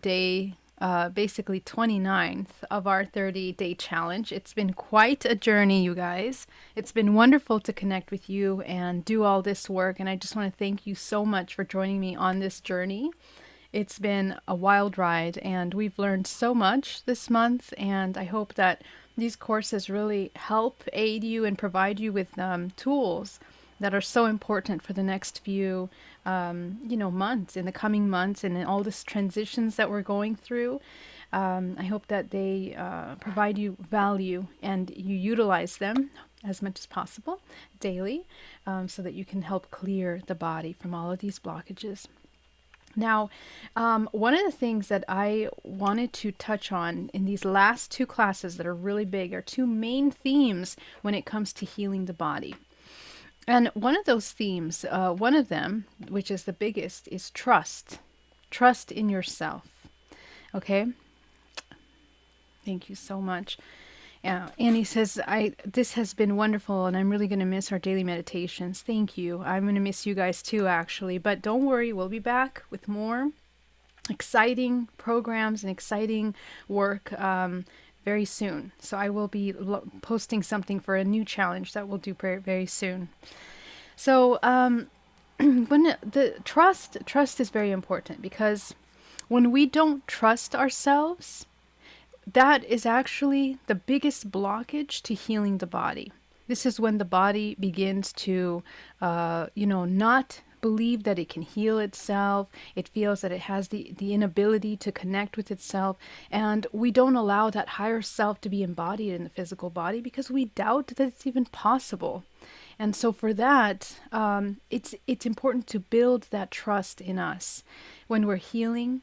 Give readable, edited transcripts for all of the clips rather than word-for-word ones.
day, basically 29th of our 30-day challenge. It's been quite a journey, you guys. It's been wonderful to connect with you and do all this work. And I just want to thank you so much for joining me on this journey. It's been a wild ride, and we've learned so much this month. And I hope that these courses really help aid you and provide you with tools that are so important for the next few, months, in the coming months, and in all these transitions that we're going through. I hope that they provide you value and you utilize them as much as possible daily, so that you can help clear the body from all of these blockages. Now, one of the things that I wanted to touch on in these last two classes that are really big are two main themes when it comes to healing the body. And one of those themes, one of them, which is the biggest, is trust. Trust in yourself. Okay? Thank you so much. Annie says, this has been wonderful, and I'm really going to miss our daily meditations. Thank you. I'm going to miss you guys too, actually. But don't worry, we'll be back with more exciting programs and exciting work very soon. So I will be posting something for a new challenge that we'll do very, very soon. So when the trust is very important, because when we don't trust ourselves, that is actually the biggest blockage to healing the body. This is when the body begins to, not believe that it can heal itself. It feels that it has the inability to connect with itself. And we don't allow that higher self to be embodied in the physical body because we doubt that it's even possible. And so for that, it's important to build that trust in us. When we're healing,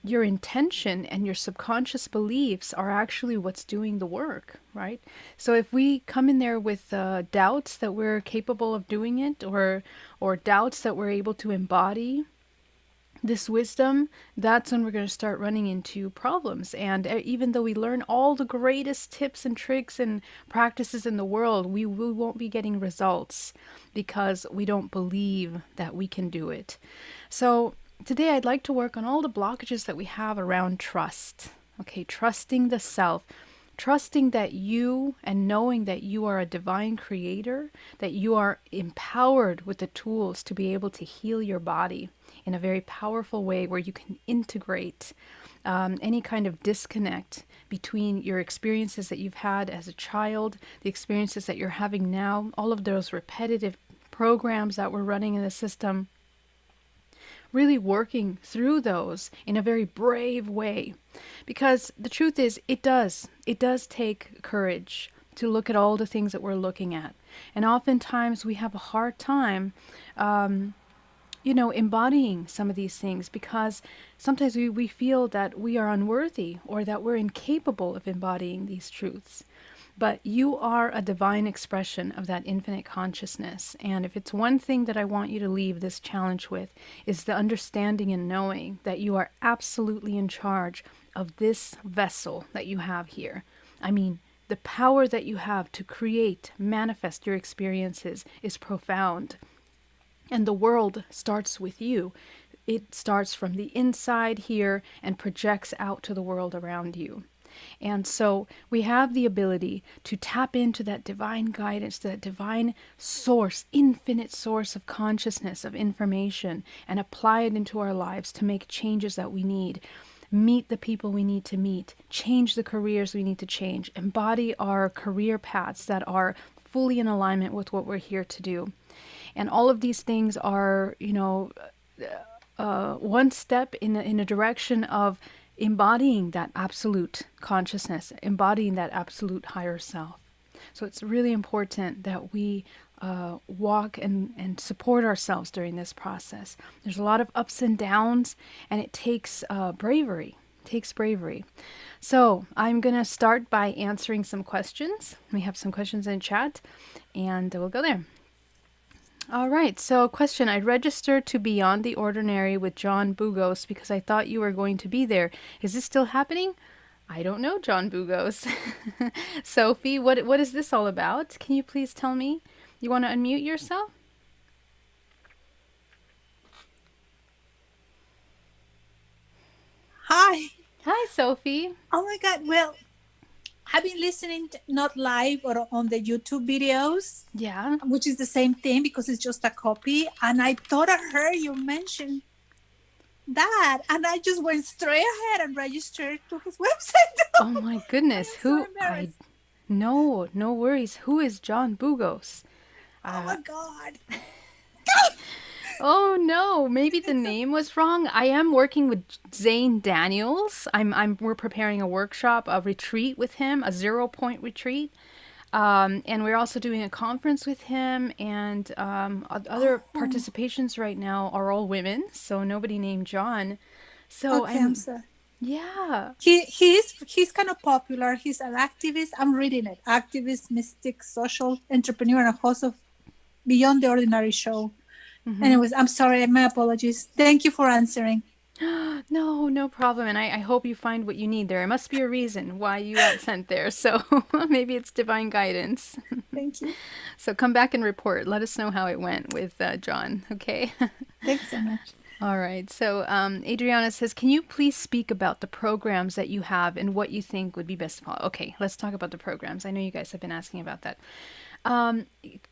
your intention and your subconscious beliefs are actually what's doing the work, right? So if we come in there with doubts that we're capable of doing it, or doubts that we're able to embody this wisdom, that's when we're going to start running into problems. And even though we learn all the greatest tips and tricks and practices in the world, we won't be getting results because we don't believe that we can do it. So today I'd like to work on all the blockages that we have around trust. Okay, trusting the self, trusting that you, and knowing that you are a divine creator, that you are empowered with the tools to be able to heal your body in a very powerful way, where you can integrate any kind of disconnect between your experiences that you've had as a child, the experiences that you're having now, all of those repetitive programs that we're running in the system, really working through those in a very brave way. Because the truth is, it does take courage to look at all the things that we're looking at. And oftentimes we have a hard time, embodying some of these things, because sometimes we feel that we are unworthy or that we're incapable of embodying these truths. But you are a divine expression of that infinite consciousness. And if it's one thing that I want you to leave this challenge with, is the understanding and knowing that you are absolutely in charge of this vessel that you have here. I mean, the power that you have to create, manifest your experiences is profound. And the world starts with you. It starts from the inside here and projects out to the world around you. And so we have the ability to tap into that divine guidance, that divine source, infinite source of consciousness, of information, and apply it into our lives to make changes that we need. Meet the people we need to meet, change the careers we need to change, embody our career paths that are fully in alignment with what we're here to do. And all of these things are, one step in a direction of embodying that absolute consciousness, embodying that absolute higher self. So it's really important that we walk and support ourselves during this process. There's a lot of ups and downs, and it takes bravery. It takes bravery. So I'm going to start by answering some questions. We have some questions in chat, and we'll go there. All right, so question. I registered to Beyond the Ordinary with John Bugos because I thought you were going to be there. Is this still happening? I don't know, John Bugos. Sophie, what is this all about? Can you please tell me? You want to unmute yourself? Hi, Sophie. Oh my God. Well, I've been listening, not live or on the YouTube videos, Yeah. which is the same thing because it's just a copy. And I thought I heard you mention that. And I just went straight ahead and registered to his website. Oh my I goodness. am so Who I embarrassed. No, no worries. Who is John Bugos? Oh Uh, my God. oh no, maybe the It's a, name was wrong. I am working with Zane Daniels. We're preparing a workshop, a retreat with him, a 0 point retreat. And we're also doing a conference with him, and other oh, participations right now are all women, so nobody named John. So okay. I'm I'm, sorry. yeah. He's kind of popular. He's an activist. I'm reading it. Activist, mystic, social entrepreneur, and host of Beyond the Ordinary show. Anyways, I'm sorry. My apologies. Thank you for answering. No, no problem. And I hope you find what you need there. It must be a reason why you got sent there. So maybe it's divine guidance. Thank you. So come back and report. Let us know how it went with John, okay? Thanks so much. All right. So Adriana says, can you please speak about the programs that you have and what you think would be best to follow? Okay, let's talk about the programs. I know you guys have been asking about that.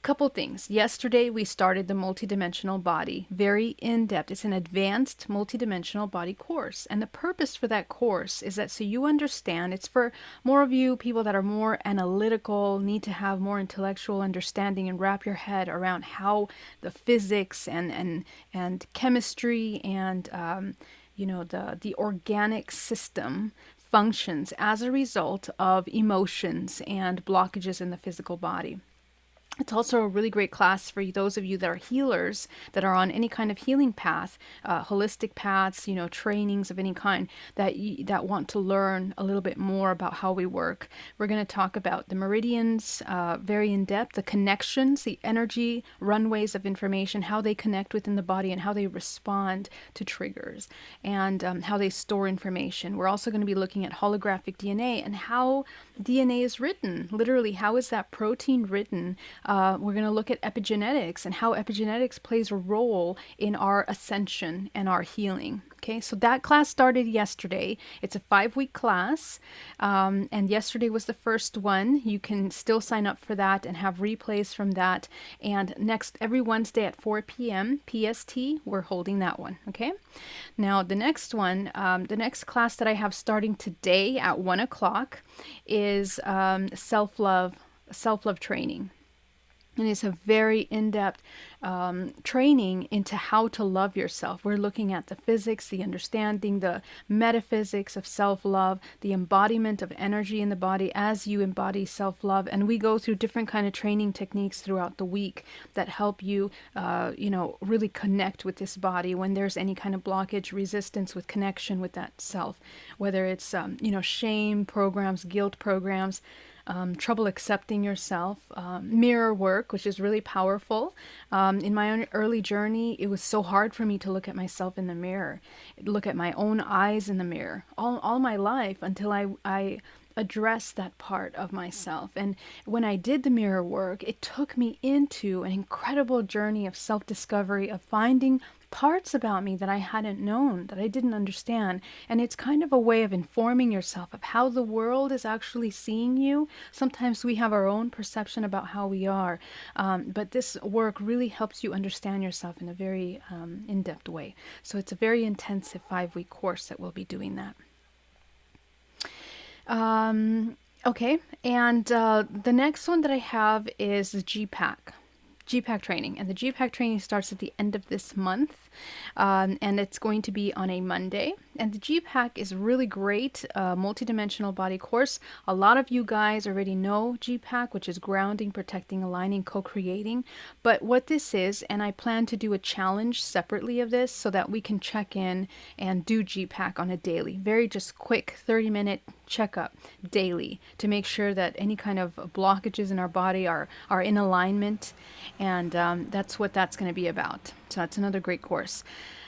Couple things. Yesterday we started the multidimensional body, very in depth. It's an advanced multidimensional body course, and the purpose for that course is that so you understand. It's for more of you people that are more analytical, need to have more intellectual understanding and wrap your head around how the physics and chemistry and the organic system functions as a result of emotions and blockages in the physical body. It's also a really great class for those of you that are healers, that are on any kind of healing path, holistic paths, trainings of any kind, that want to learn a little bit more about how we work. We're going to talk about the meridians, very in depth, the connections, the energy runways of information, how they connect within the body, and how they respond to triggers, and how they store information. We're also going to be looking at holographic DNA and how DNA is written. Literally, how is that protein written? We're going to look at epigenetics and how epigenetics plays a role in our ascension and our healing. Okay, so that class started yesterday. It's a 5-week class, and yesterday was the first one. You can still sign up for that and have replays from that. And next, every Wednesday at 4 p.m. PST, we're holding that one. Okay, now the next one, the next class that I have starting today at 1 o'clock is self love training. And it's a very in depth training into how to love yourself. We're looking at the physics, the understanding, the metaphysics of self love, the embodiment of energy in the body as you embody self love. And we go through different kind of training techniques throughout the week that help you, really connect with this body when there's any kind of blockage, resistance with connection with that self, whether it's, shame programs, guilt programs, trouble accepting yourself, mirror work, which is really powerful. In my own early journey, it was so hard for me to look at myself in the mirror, look at my own eyes in the mirror, all my life until I addressed that part of myself. And when I did the mirror work, it took me into an incredible journey of self discovery, of finding parts about me that I hadn't known, that I didn't understand. And it's kind of a way of informing yourself of how the world is actually seeing you. Sometimes we have our own perception about how we are, but this work really helps you understand yourself in a very in depth way. So it's a very intensive 5-week course that we'll be doing that. Okay, and the next one that I have is the GPAC training, and the GPAC training starts at the end of this month, and it's going to be on a Monday. And the GPAC is really great, multidimensional body course. A lot of you guys already know GPAC, which is grounding, protecting, aligning, co-creating. But what this is, and I plan to do a challenge separately of this so that we can check in and do GPAC on a daily, very just quick 30-minute checkup daily to make sure that any kind of blockages in our body are in alignment, and that's what that's going to be about. So that's another great course.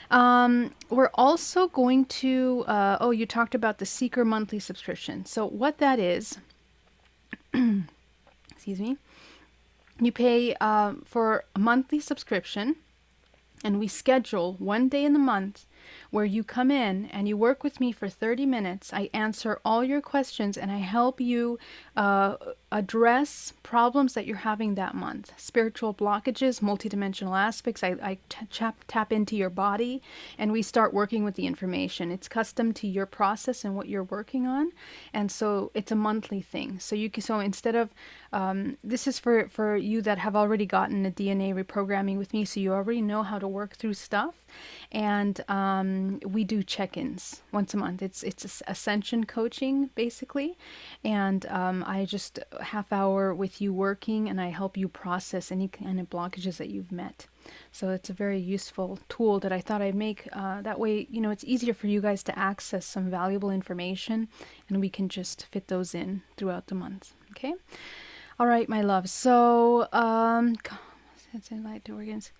We're also going to, you talked about the Seeker monthly subscription. So what that is, excuse me, you pay for a monthly subscription, and we schedule one day in the month where you come in and you work with me for 30 minutes. I answer all your questions and I help you address problems that you're having that month. Spiritual blockages, multidimensional aspects. I tap into your body and we start working with the information. It's custom to your process and what you're working on. And so it's a monthly thing. So you can, so instead of, this is for you that have already gotten a DNA reprogramming with me, so you already know how to work through stuff. And we do check-ins once a month. It's ascension coaching basically, and I just half hour with you working, and I help you process any kind of blockages that you've met. So it's a very useful tool that I thought I'd make. That way, you know, it's easier for you guys to access some valuable information, and we can just fit those in throughout the month. Okay. All right, my love. So, light organs.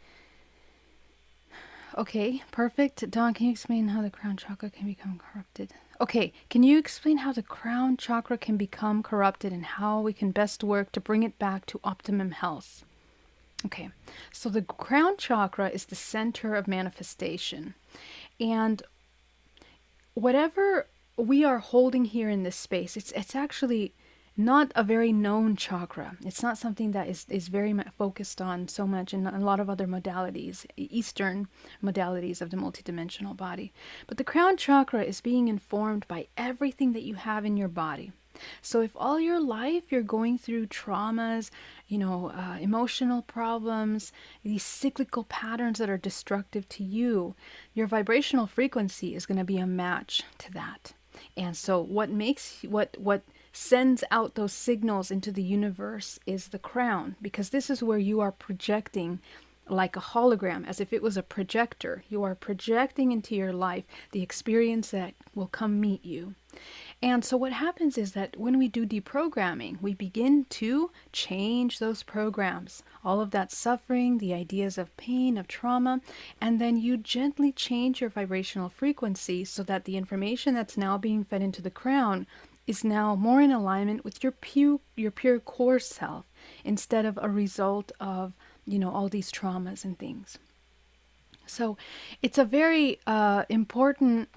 Okay, perfect. Dawn, can you explain how the crown chakra can become corrupted? Okay, can you explain how the crown chakra can become corrupted and how we can best work to bring it back to optimum health? Okay, so the crown chakra is the center of manifestation. And whatever we are holding here in this space, it's actually not a very known chakra. It's not something that is very focused on so much in a lot of other modalities, Eastern modalities of the multidimensional body. But the crown chakra is being informed by everything that you have in your body. So if all your life you're going through traumas, emotional problems, these cyclical patterns that are destructive to you, your vibrational frequency is going to be a match to that. And so what sends out those signals into the universe is the crown, because this is where you are projecting like a hologram, as if it was a projector. You are projecting into your life the experience that will come meet you. And so what happens is that when we do deprogramming, we begin to change those programs, all of that suffering, the ideas of pain, of trauma, and then you gently change your vibrational frequency so that the information that's now being fed into the crown is now more in alignment with your pure core self, instead of a result of, all these traumas and things. So it's a very important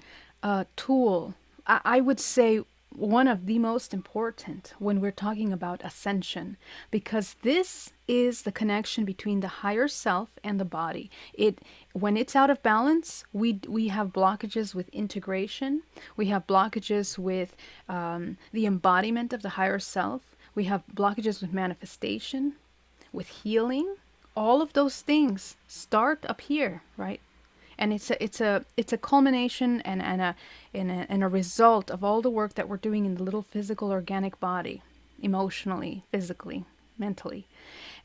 tool. I would say one of the most important when we're talking about ascension, because this is the connection between the higher self and the body. When it's out of balance, we have blockages with integration. We have blockages with the embodiment of the higher self. We have blockages with manifestation, with healing. All of those things start up here, right? And it's a culmination and a result of all the work that we're doing in the little physical organic body, emotionally, physically, mentally.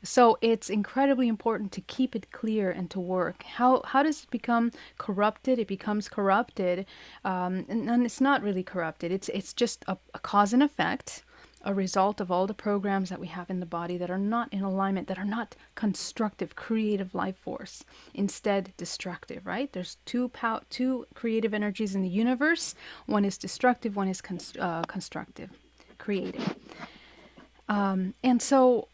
So it's incredibly important to keep it clear and to work. How does it become corrupted? It becomes corrupted, and it's not really corrupted. It's just a cause and effect, a result of all the programs that we have in the body that are not in alignment, that are not constructive, creative life force, instead destructive, right? There's two creative energies in the universe. One is destructive, one is constructive, creative. And so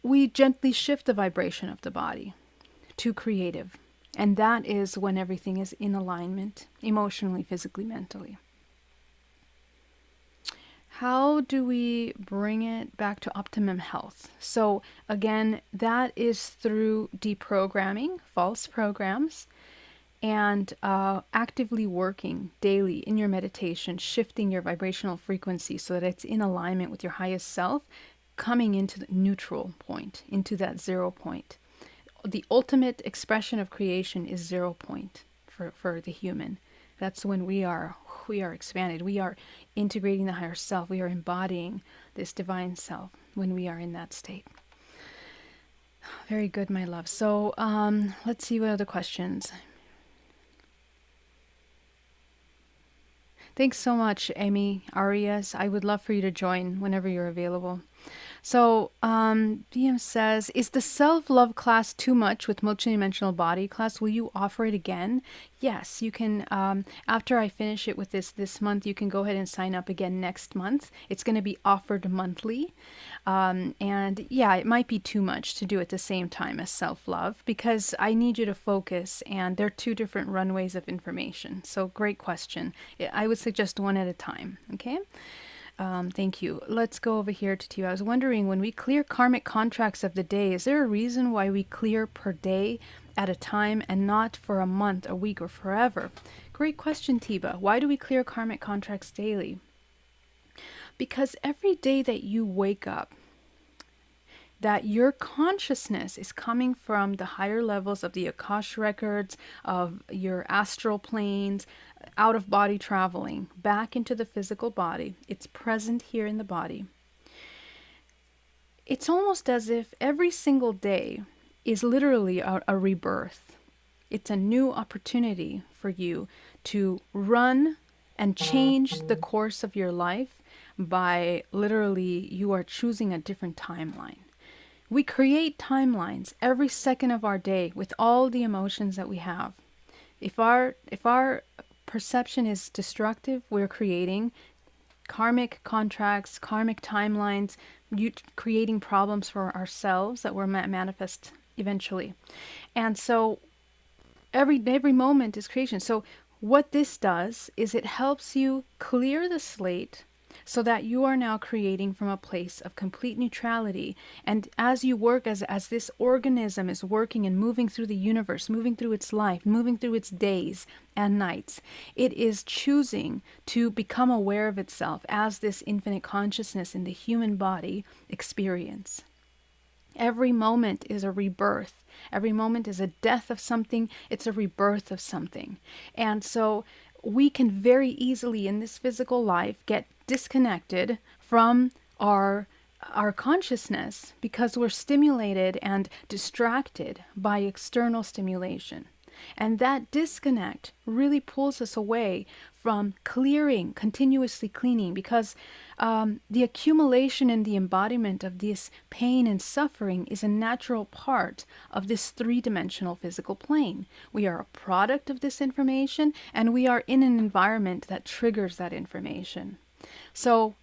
we gently shift the vibration of the body to creative. And that is when everything is in alignment, emotionally, physically, mentally. How do we bring it back to optimum health? So again, that is through deprogramming false programs and actively working daily in your meditation, shifting your vibrational frequency so that it's in alignment with your highest self, coming into the neutral point, into that 0 point. The ultimate expression of creation is 0 point for the human. That's when we are expanded. We are integrating the higher self. We are embodying this divine self when we are in that state. Very good, my love. So let's see what other questions. Thanks so much, Amy Arias. I would love for you to join whenever you're available. So, BM says, is the self-love class too much with multidimensional body class? Will you offer it again? Yes, you can. After I finish it with this month, you can go ahead and sign up again next month. It's going to be offered monthly. And yeah, it might be too much to do at the same time as self-love because I need you to focus, and they're two different runways of information. So, great question. I would suggest one at a time, okay? Thank you. Let's go over here to Tia. I was wondering, when we clear karmic contracts of the day, is there a reason why we clear per day at a time and not for a month, a week, or forever? Great question, Tiba. Why do we clear karmic contracts daily? Because every day that you wake up, that your consciousness is coming from the higher levels of the Akasha records, of your astral planes, out of body traveling, back into the physical body. It's present here in the body. It's almost as if every single day is literally a rebirth. It's a new opportunity for you to run and change the course of your life by literally you are choosing a different timeline. We create timelines every second of our day with all the emotions that we have. If our perception is destructive, we're creating karmic contracts, karmic timelines, creating problems for ourselves that will manifest eventually. And so every moment is creation. So what this does is it helps you clear the slate so that you are now creating from a place of complete neutrality. And as you work, as this organism is working and moving through the universe, moving through its life, moving through its days and nights, it is choosing to become aware of itself as this infinite consciousness in the human body experience. Every moment is a rebirth. Every moment is a death of something. It's a rebirth of something. And so we can very easily in this physical life get disconnected from our consciousness because we're stimulated and distracted by external stimulation. And that disconnect really pulls us away from clearing, continuously cleaning, because the accumulation and the embodiment of this pain and suffering is a natural part of this three-dimensional physical plane. We are a product of this information, and we are in an environment that triggers that information. So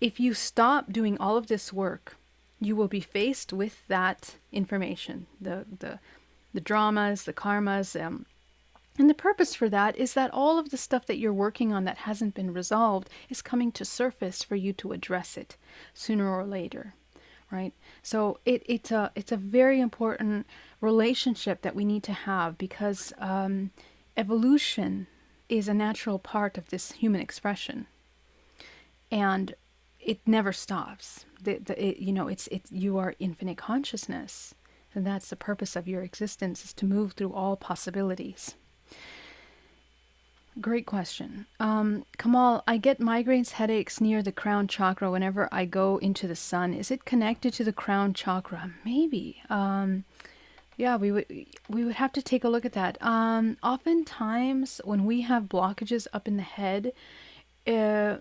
if you stop doing all of this work, you will be faced with that information, the dramas, the karmas, and the purpose for that is that all of the stuff that you're working on that hasn't been resolved is coming to surface for you to address it sooner or later, right? So it's a very important relationship that we need to have because evolution is a natural part of this human expression, and it never stops. You are infinite consciousness. And that's the purpose of your existence, is to move through all possibilities. Great question. Kamal, I get migraines, headaches near the crown chakra whenever I go into the sun. Is it connected to the crown chakra? Maybe. Yeah, we would have to take a look at that. Oftentimes, when we have blockages up in the head, it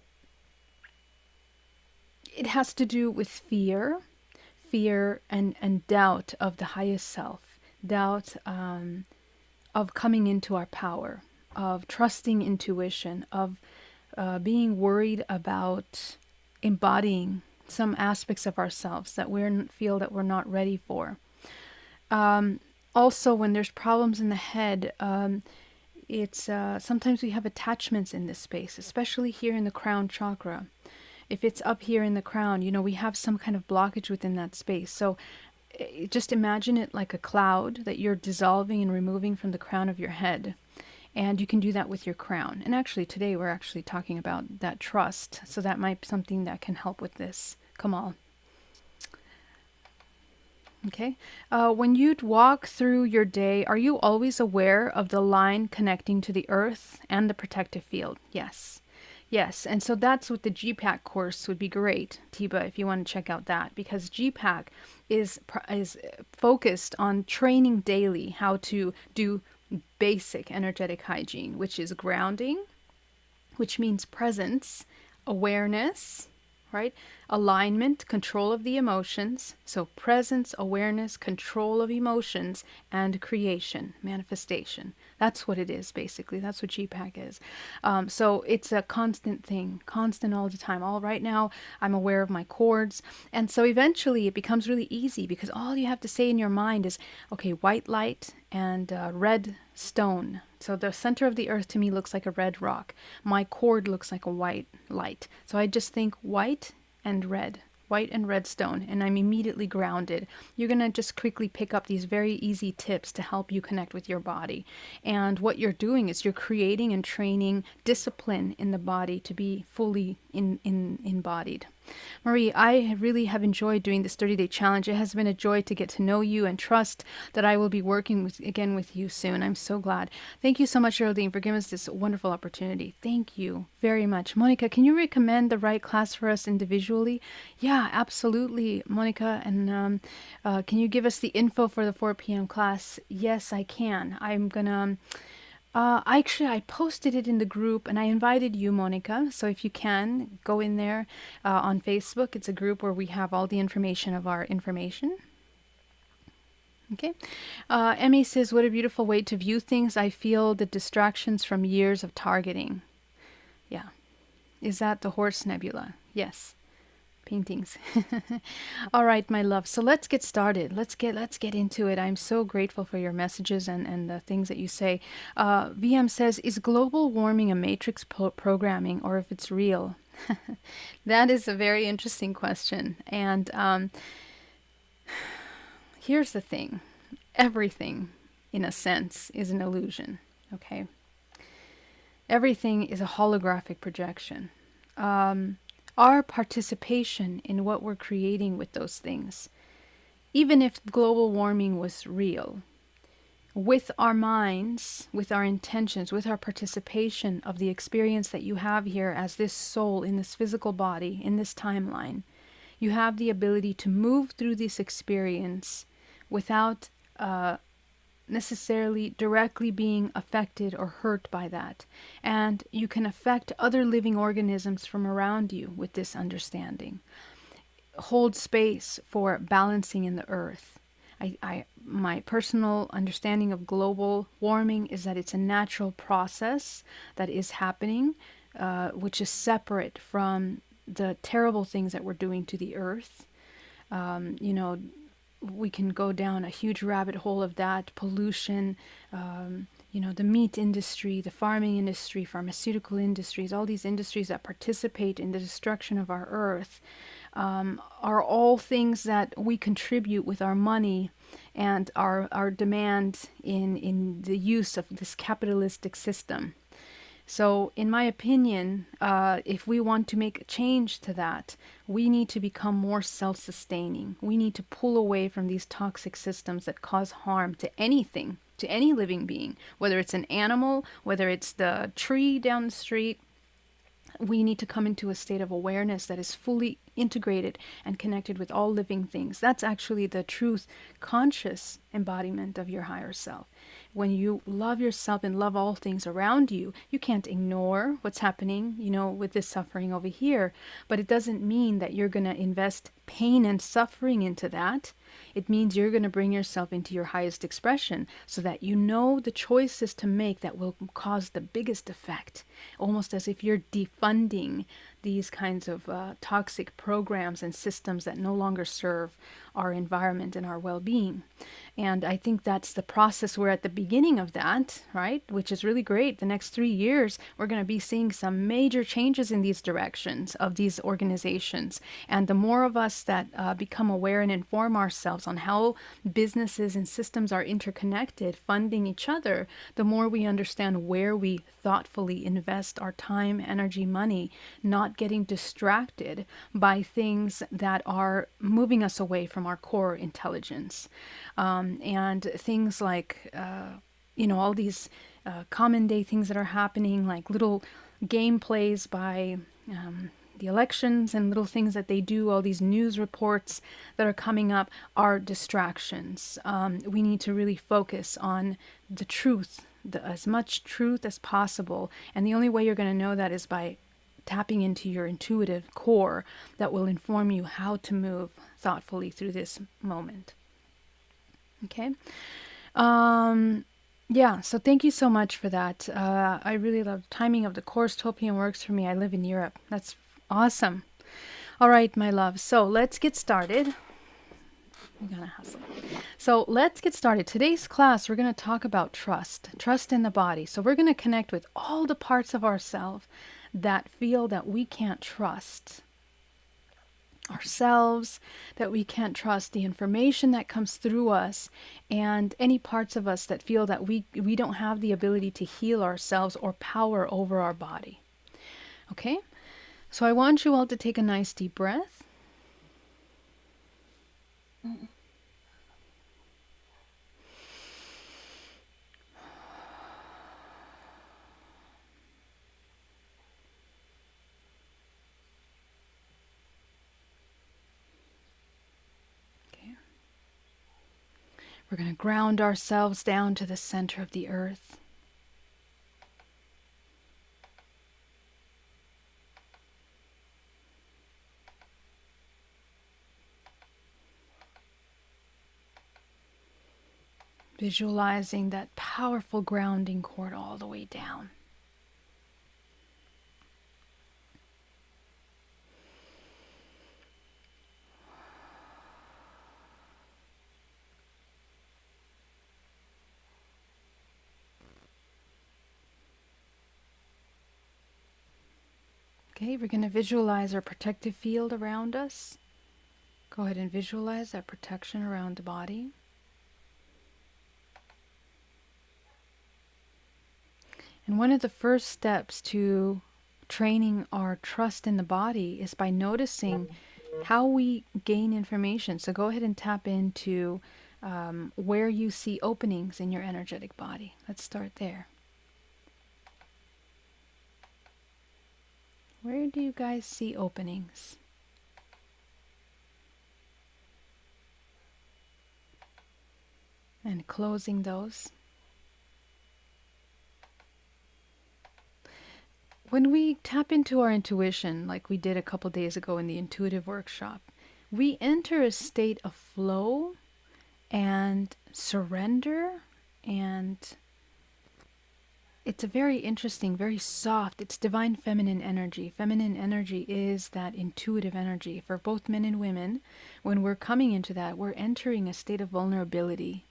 has to do with fear and doubt of the highest self, doubt of coming into our power, of trusting intuition, of being worried about embodying some aspects of ourselves that we feel that we're not ready for. Also, when there's problems in the head, it's sometimes we have attachments in this space, especially here in the crown chakra. If it's up here in the crown, we have some kind of blockage within that space. So just imagine it like a cloud that you're dissolving and removing from the crown of your head. And you can do that with your crown. And actually today we're actually talking about that trust. So that might be something that can help with this. Kamal. Okay. When you walk through your day, are you always aware of the line connecting to the earth and the protective field? Yes. Yes, and so that's what the GPAC course would be great, Tiba, if you want to check out that, because GPAC is focused on training daily how to do basic energetic hygiene, which is grounding, which means presence, awareness, right? Alignment, control of the emotions. So presence, awareness, control of emotions, and creation, manifestation. That's what it is, basically. That's what GPAC is. So it's a constant thing, constant all the time. All right now, I'm aware of my chords. And so eventually it becomes really easy because all you have to say in your mind is, okay, white light and red stone. So the center of the earth to me looks like a red rock. My cord looks like a white light. So I just think white and red, white and red stone, and I'm immediately grounded. You're going to just quickly pick up these very easy tips to help you connect with your body. And what you're doing is you're creating and training discipline in the body to be fully embodied. Marie, I really have enjoyed doing this 30-day challenge. It has been a joy to get to know you and trust that I will be working again with you soon. I'm so glad. Thank you so much, Geraldine, for giving us this wonderful opportunity. Thank you very much. Monica, can you recommend the right class for us individually? Yeah, absolutely, Monica. And can you give us the info for the 4 p.m. class? Yes, I can. I'm going to... actually, I posted it in the group and I invited you, Monica. So if you can, go in there on Facebook. It's a group where we have all the information of our information. Okay. Emmy says, what a beautiful way to view things. I feel the distractions from years of targeting. Yeah. Is that the horse nebula? Yes. Paintings. All right, my love. So let's get started. Let's get into it. I'm so grateful for your messages and the things that you say. VM says, is global warming a matrix programming or if it's real? That is a very interesting question. And here's the thing. Everything, in a sense, is an illusion. Okay? Everything is a holographic projection. Our participation in what we're creating with those things, even if global warming was real, with our minds, with our intentions, with our participation of the experience that you have here as this soul in this physical body, in this timeline, you have the ability to move through this experience without necessarily directly being affected or hurt by that. And you can affect other living organisms from around you with this understanding. Hold space for balancing in the earth. My personal understanding of global warming is that it's a natural process that is happening, which is separate from the terrible things that we're doing to the earth. We can go down a huge rabbit hole of that pollution, the meat industry, the farming industry, pharmaceutical industries, all these industries that participate in the destruction of our earth, are all things that we contribute with our money and our demand in the use of this capitalistic system. So, in my opinion, if we want to make a change to that, we need to become more self-sustaining. We need to pull away from these toxic systems that cause harm to anything, to any living being, whether it's an animal, whether it's the tree down the street. We need to come into a state of awareness that is fully integrated and connected with all living things. That's actually the truth, conscious embodiment of your higher self. When you love yourself and love all things around you, you can't ignore what's happening, with this suffering over here. But it doesn't mean that you're going to invest pain and suffering into that. It means you're going to bring yourself into your highest expression so that you know the choices to make that will cause the biggest effect, almost as if you're defunding these kinds of toxic programs and systems that no longer serve our environment and our well-being. And I think that's the process. We're at the beginning of that, right? Which is really great. The next 3 years, we're going to be seeing some major changes in these directions of these organizations. And the more of us that become aware and inform ourselves on how businesses and systems are interconnected, funding each other, the more we understand where we thoughtfully invest our time, energy, money, not getting distracted by things that are moving us away from our core intelligence. And things like, all these common day things that are happening, like little gameplays by the elections and little things that they do, all these news reports that are coming up are distractions. We need to really focus on the truth, as much truth as possible. And the only way you're going to know that is by tapping into your intuitive core that will inform you how to move thoughtfully through this moment. Okay. Yeah, so thank you so much for that. I really love timing of the course. Topian works for me. I live in Europe. That's awesome. All right, my love. So let's get started. We're going to hustle. So let's get started. Today's class, we're going to talk about trust in the body. So we're going to connect with all the parts of ourselves that feel that we can't trust ourselves, that we can't trust the information that comes through us, and any parts of us that feel that we don't have the ability to heal ourselves or power over our body. Okay? So I want you all to take a nice deep breath. Okay. We're going to ground ourselves down to the center of the earth. Visualizing that powerful grounding cord all the way down. Okay, we're going to visualize our protective field around us. Go ahead and visualize that protection around the body. And one of the first steps to training our trust in the body is by noticing how we gain information. So go ahead and tap into where you see openings in your energetic body. Let's start there. Where do you guys see openings? And closing those. When we tap into our intuition, like we did a couple days ago in the intuitive workshop, we enter a state of flow and surrender, and it's a very interesting, very soft, it's divine feminine energy. Feminine energy is that intuitive energy. For both men and women, when we're coming into that, we're entering a state of vulnerability.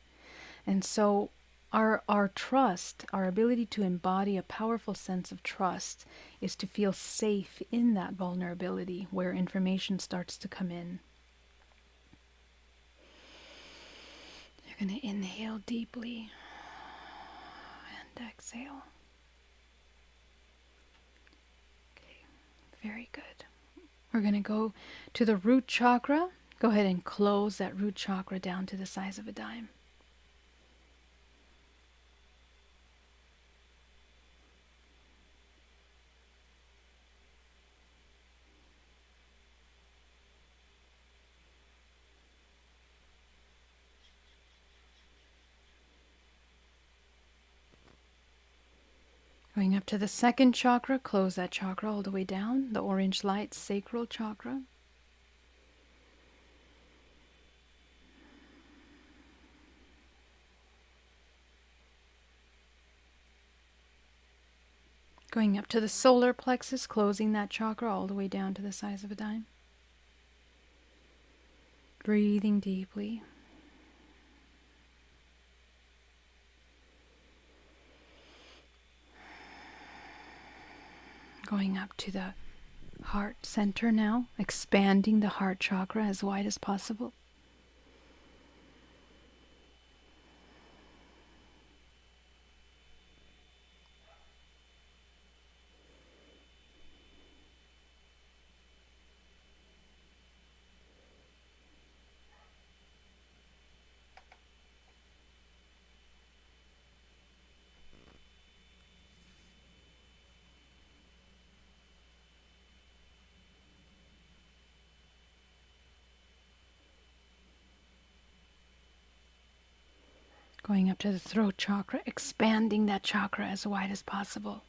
And so our trust, our ability to embody a powerful sense of trust, is to feel safe in that vulnerability where information starts to come in. You're going to inhale deeply and exhale. Okay, very good. We're going to go to the root chakra. Go ahead and close that root chakra down to the size of a dime. Going up to the second chakra, close that chakra all the way down, the orange light sacral chakra. Going up to the solar plexus, closing that chakra all the way down to the size of a dime. Breathing deeply. Going up to the heart center now, expanding the heart chakra as wide as possible. Going up to the throat chakra, expanding that chakra as wide as possible.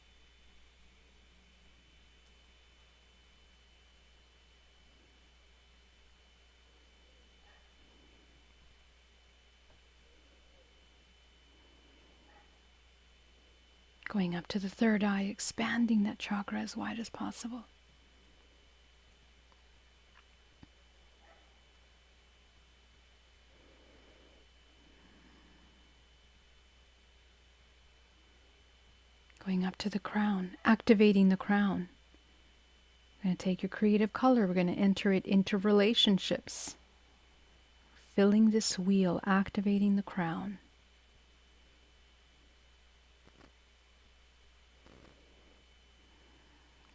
Going up to the third eye, expanding that chakra as wide as possible. Going up to the crown, activating the crown. We're going to take your creative color, we're going to enter it into relationships. Filling this wheel, activating the crown.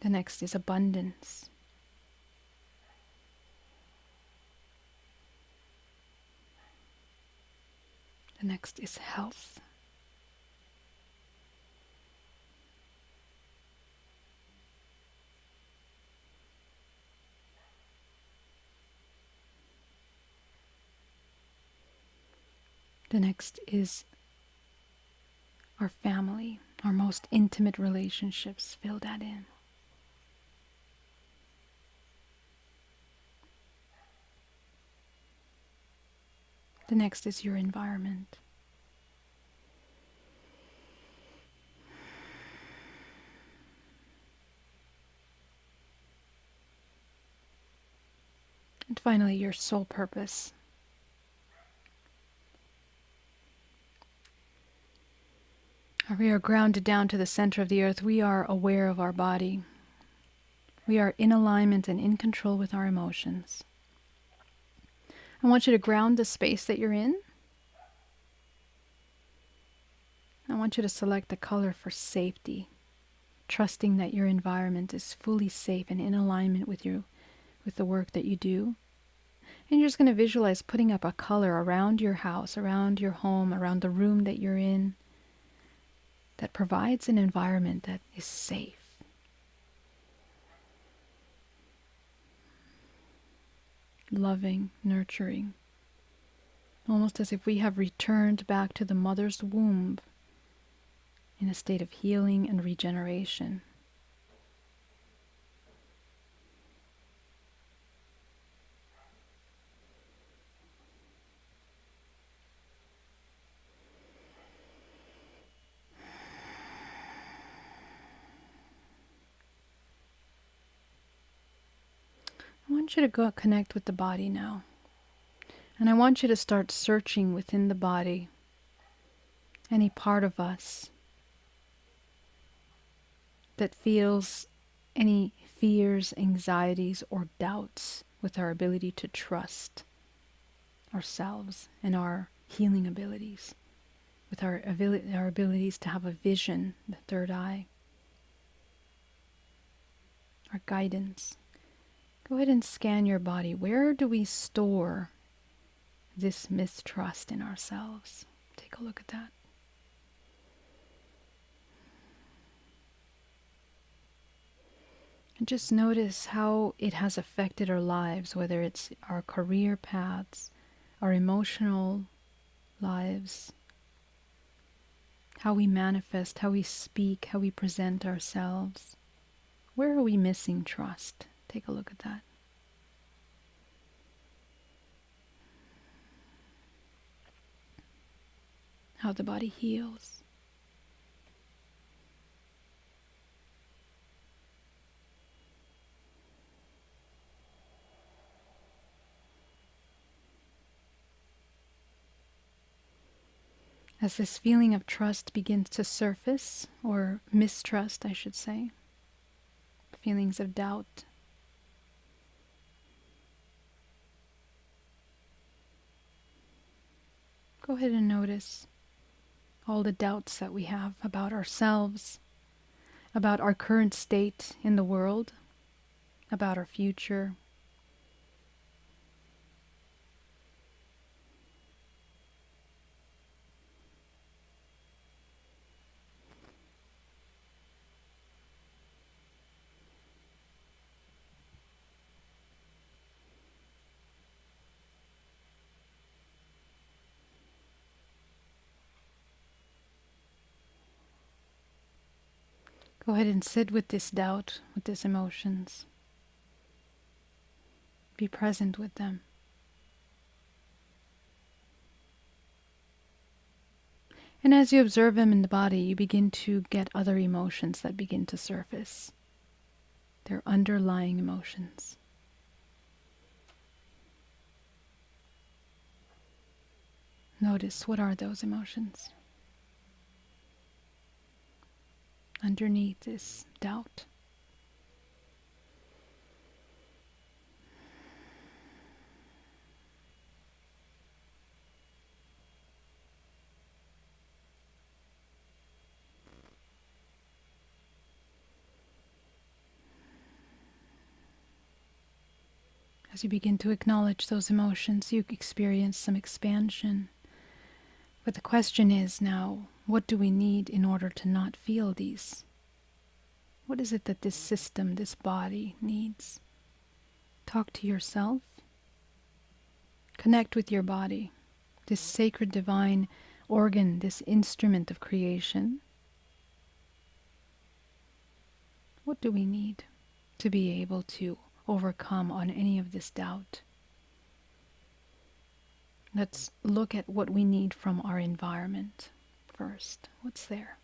The next is abundance. The next is health. The next is our family, our most intimate relationships. Fill that in. The next is your environment. And finally, your soul purpose. We are grounded down to the center of the earth. We are aware of our body. We are in alignment and in control with our emotions. I want you to ground the space that you're in. I want you to select the color for safety, trusting that your environment is fully safe and in alignment with the work that you do. And you're just going to visualize putting up a color around your house, around your home, around the room that you're in, that provides an environment that is safe. Loving, nurturing. Almost as if we have returned back to the mother's womb in a state of healing and regeneration. I want you to go connect with the body now. And I want you to start searching within the body, any part of us that feels any fears, anxieties, or doubts with our ability to trust ourselves and our healing abilities, with our abilities to have a vision, the third eye, our guidance. Go ahead and scan your body. Where do we store this mistrust in ourselves? Take a look at that. And just notice how it has affected our lives, whether it's our career paths, our emotional lives, how we manifest, how we speak, how we present ourselves. Where are we missing trust? Take a look at that. How the body heals. As this feeling of trust begins to surface, or mistrust, I should say, feelings of doubt, go ahead and notice all the doubts that we have about ourselves, about our current state in the world, about our future. Go ahead and sit with this doubt, with these emotions. Be present with them. And as you observe them in the body, you begin to get other emotions that begin to surface. They're underlying emotions. Notice, what are those emotions? Underneath is doubt. As you begin to acknowledge those emotions, you experience some expansion. But the question is now, what do we need in order to not feel these? What is it that this system, this body needs? Talk to yourself. Connect with your body, this sacred divine organ, this instrument of creation. What do we need to be able to overcome on any of this doubt? Let's look at what we need from our environment first. What's there?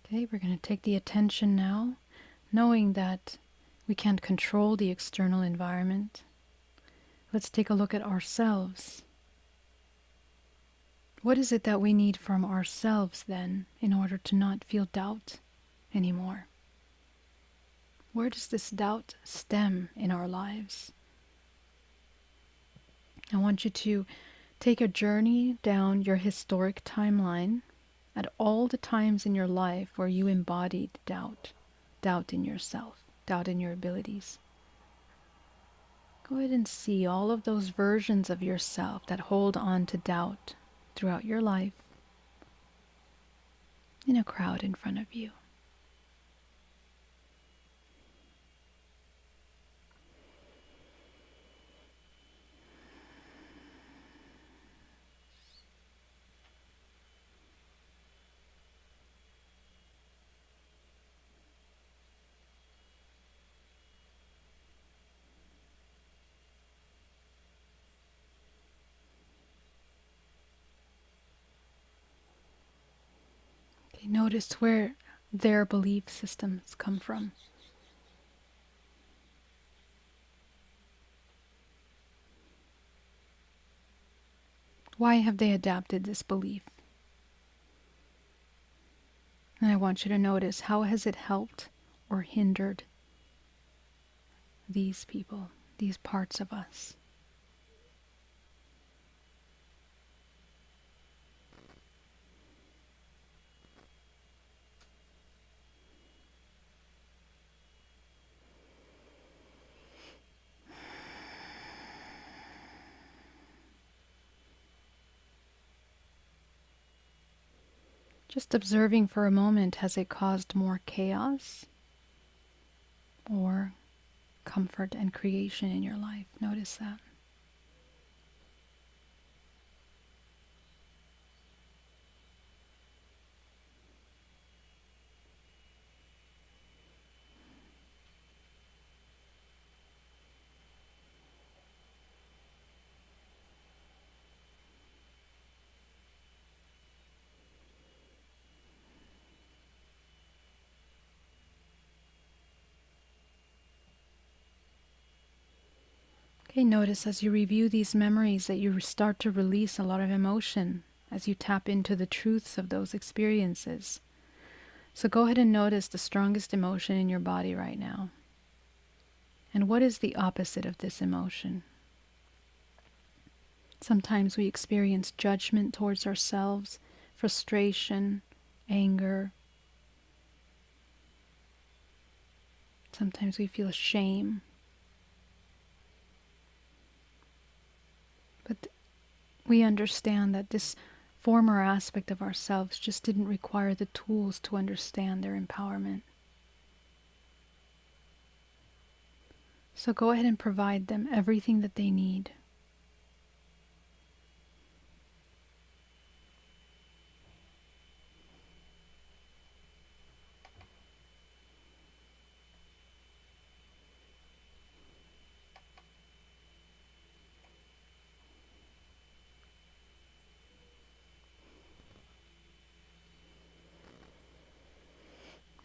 Okay, we're going to take the attention now, knowing that we can't control the external environment. Let's take a look at ourselves. What is it that we need from ourselves then in order to not feel doubt anymore? Where does this doubt stem in our lives? I want you to take a journey down your historic timeline at all the times in your life where you embodied doubt, doubt in yourself, doubt in your abilities. Go ahead and see all of those versions of yourself that hold on to doubt throughout your life in a crowd in front of you. Okay, notice where their belief systems come from. Why have they adapted this belief? And I want you to notice, how has it helped or hindered these people, these parts of us? Just observing for a moment, has it caused more chaos or comfort and creation in your life? Notice that. Okay, notice as you review these memories that you start to release a lot of emotion as you tap into the truths of those experiences. So go ahead and notice the strongest emotion in your body right now. And what is the opposite of this emotion? Sometimes we experience judgment towards ourselves, frustration, anger. Sometimes we feel shame. But we understand that this former aspect of ourselves just didn't require the tools to understand their empowerment. So go ahead and provide them everything that they need.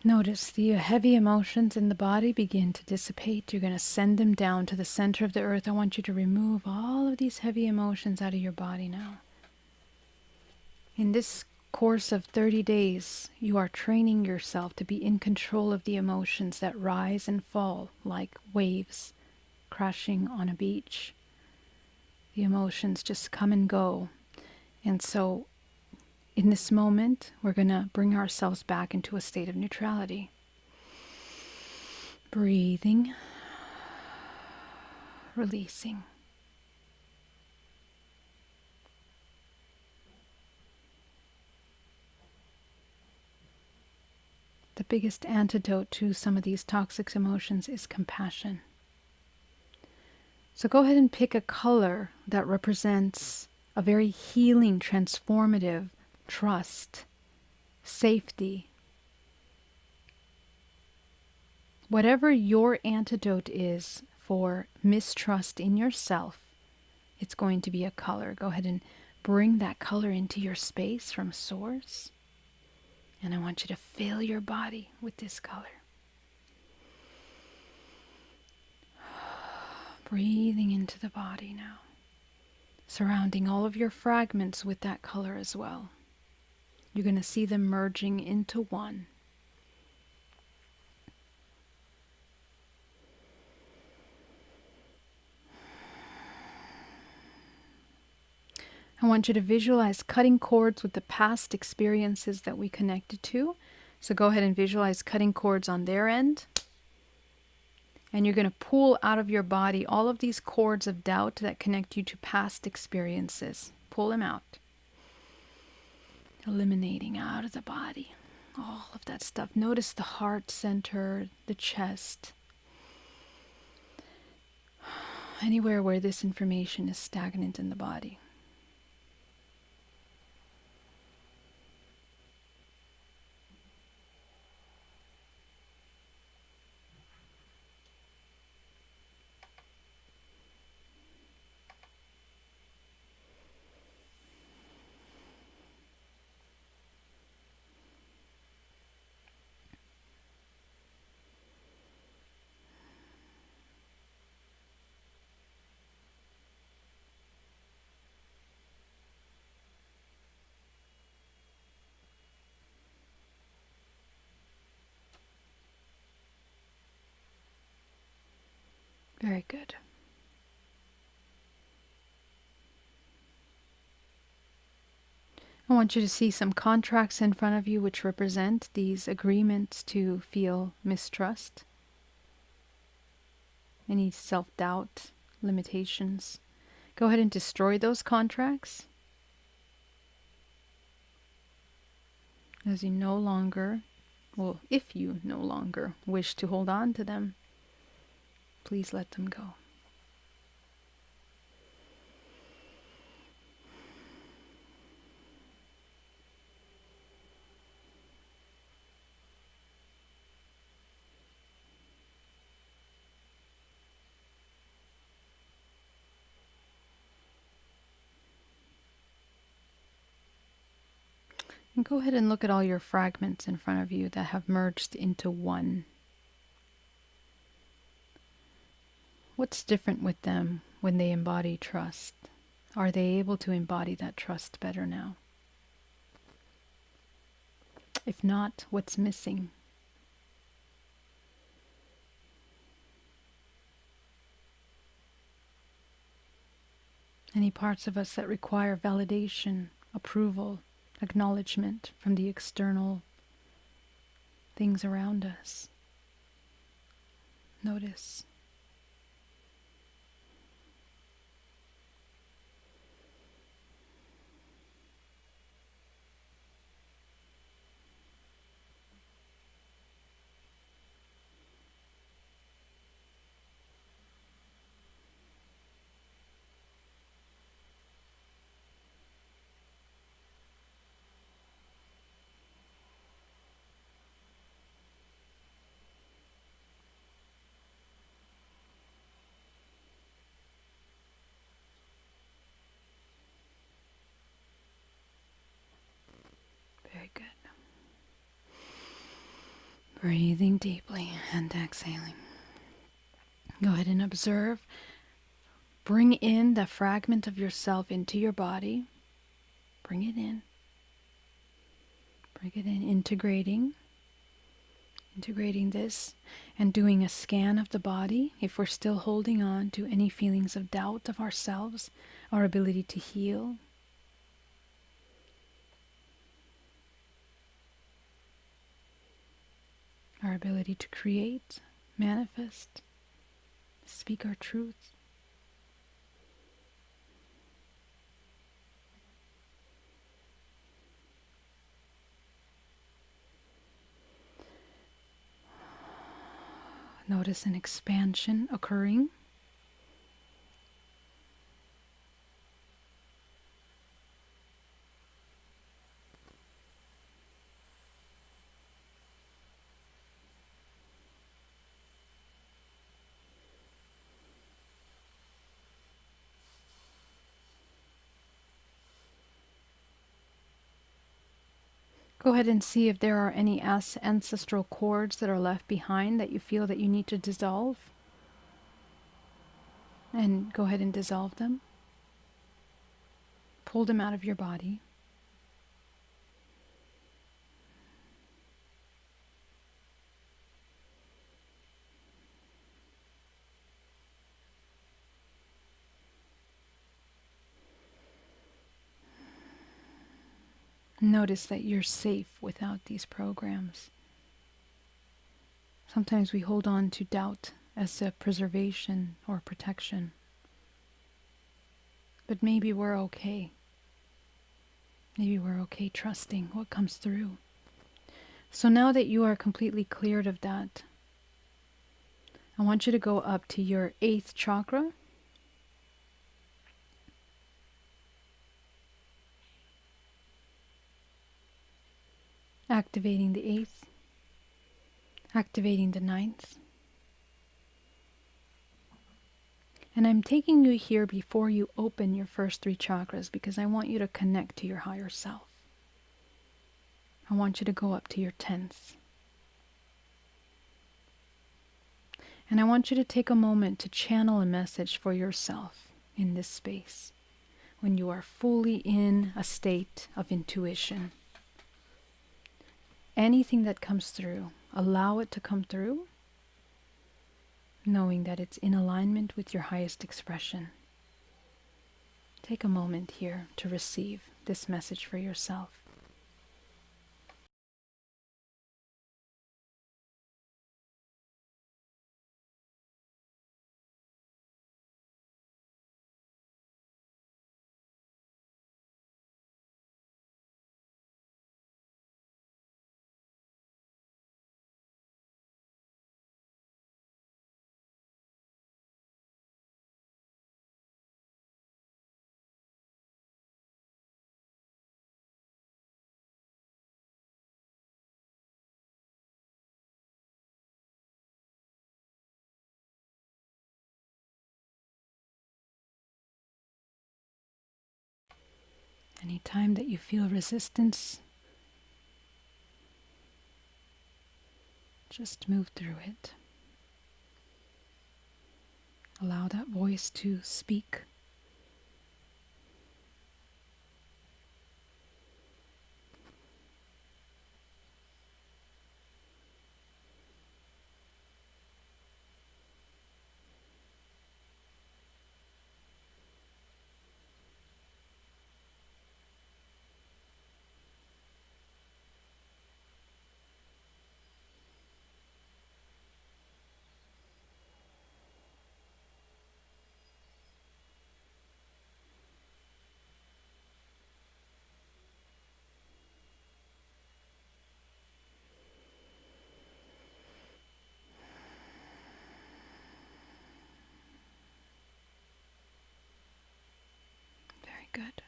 Notice the heavy emotions in the body begin to dissipate. You're going to send them down to the center of the earth. I want you to remove all of these heavy emotions out of your body now. In this course of 30 days, you are training yourself to be in control of the emotions that rise and fall like waves crashing on a beach. The emotions just come and go. And so in this moment, we're going to bring ourselves back into a state of neutrality. Breathing, releasing. The biggest antidote to some of these toxic emotions is compassion. So go ahead and pick a color that represents a very healing, transformative trust, safety. Whatever your antidote is for mistrust in yourself, it's going to be a color. Go ahead and bring that color into your space from source. And I want you to fill your body with this color. Breathing into the body now. Surrounding all of your fragments with that color as well. You're going to see them merging into one. I want you to visualize cutting cords with the past experiences that we connected to. So go ahead and visualize cutting cords on their end. And you're going to pull out of your body all of these cords of doubt that connect you to past experiences. Pull them out. Eliminating out of the body all of that stuff. Notice the heart center, the chest. Anywhere where this information is stagnant in the body. Very good. I want you to see some contracts in front of you which represent these agreements to feel mistrust, any self-doubt, limitations. Go ahead and destroy those contracts as you no longer, well, if you no longer wish to hold on to them, please let them go. And go ahead and look at all your fragments in front of you that have merged into one. What's different with them when they embody trust? Are they able to embody that trust better now? If not, what's missing? Any parts of us that require validation, approval, acknowledgement from the external things around us. Notice. Breathing deeply and exhaling. Go ahead and observe. Bring in the fragment of yourself into your body. Bring it in. Bring it in, integrating this and doing a scan of the body. If we're still holding on to any feelings of doubt of ourselves, our ability to heal, our ability to create, manifest, speak our truth. Notice an expansion occurring. Go ahead and see if there are any ancestral cords that are left behind that you feel that you need to dissolve. And go ahead and dissolve them. Pull them out of your body. Notice that you're safe without these programs. Sometimes we hold on to doubt as a preservation or protection. But maybe we're okay. Maybe we're okay trusting what comes through. So now that you are completely cleared of that, I want you to go up to your 8th chakra. Activating the 8th. Activating the 9th. And I'm taking you here before you open your first 3 chakras because I want you to connect to your higher self. I want you to go up to your 10th. And I want you to take a moment to channel a message for yourself in this space when you are fully in a state of intuition. Anything that comes through, allow it to come through, knowing that it's in alignment with your highest expression. Take a moment here to receive this message for yourself. Anytime that you feel resistance, just move through it. Allow that voice to speak. Very good.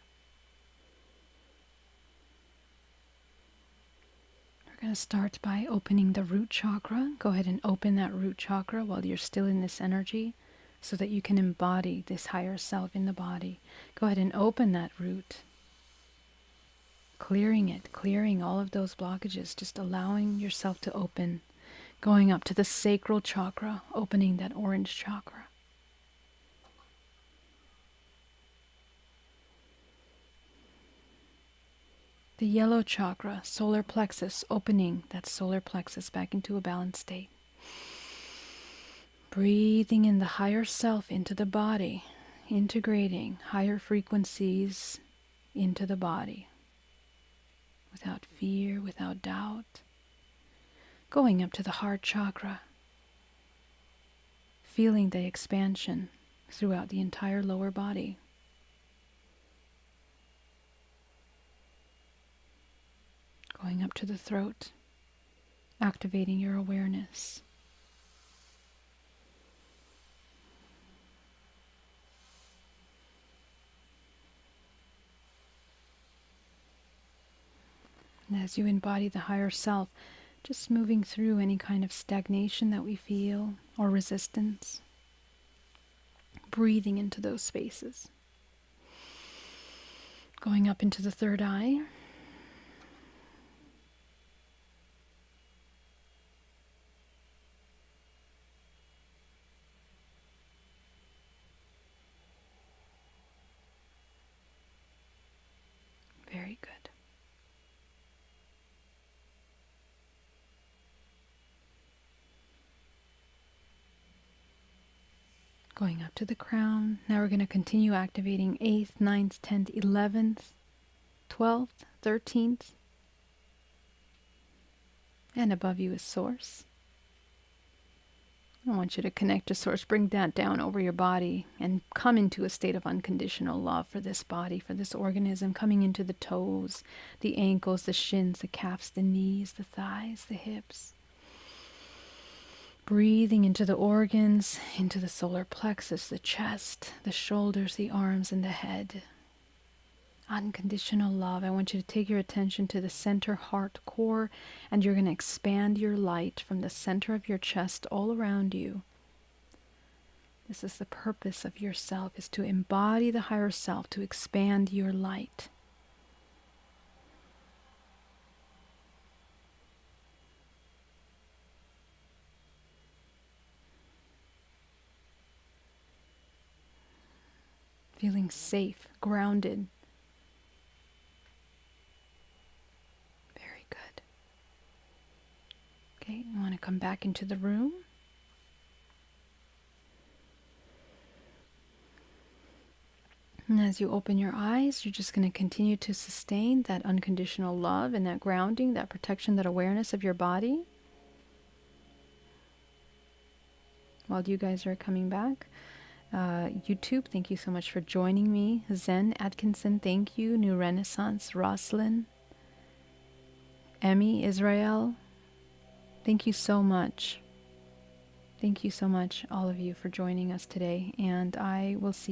We're going to start by opening the root chakra. Go ahead and open that root chakra while you're still in this energy so that you can embody this higher self in the body. Go ahead and open that root. Clearing it, clearing all of those blockages, just allowing yourself to open. Going up to the sacral chakra, opening that orange chakra. The yellow chakra, solar plexus, opening that solar plexus back into a balanced state. Breathing in the higher self into the body, integrating higher frequencies into the body. Without fear, without doubt. Going up to the heart chakra, feeling the expansion throughout the entire lower body. Going up to the throat, activating your awareness. And as you embody the higher self, just moving through any kind of stagnation that we feel or resistance. Breathing into those spaces. Going up into the third eye. Very good. Going up to the crown. Now we're going to continue activating 8th, 9th, 10th, 11th, 12th, 13th. And above you is Source. I want you to connect to Source. Bring that down over your body and come into a state of unconditional love for this body, for this organism, coming into the toes, the ankles, the shins, the calves, the knees, the thighs, the hips. Breathing into the organs, into the solar plexus, the chest, the shoulders, the arms, and the head. Unconditional love. I want you to take your attention to the center heart core, and you're going to expand your light from the center of your chest all around you. This is the purpose of yourself, is to embody the higher self, to expand your light. Feeling safe, grounded. Very good. Okay, you want to come back into the room. And as you open your eyes, you're just going to continue to sustain that unconditional love and that grounding, that protection, that awareness of your body. While you guys are coming back. YouTube, thank you so much for joining me. Zen Atkinson, thank you. New Renaissance, Roslyn, Emmy, Israel, thank you so much. Thank you so much, all of you, for joining us today. And I will see you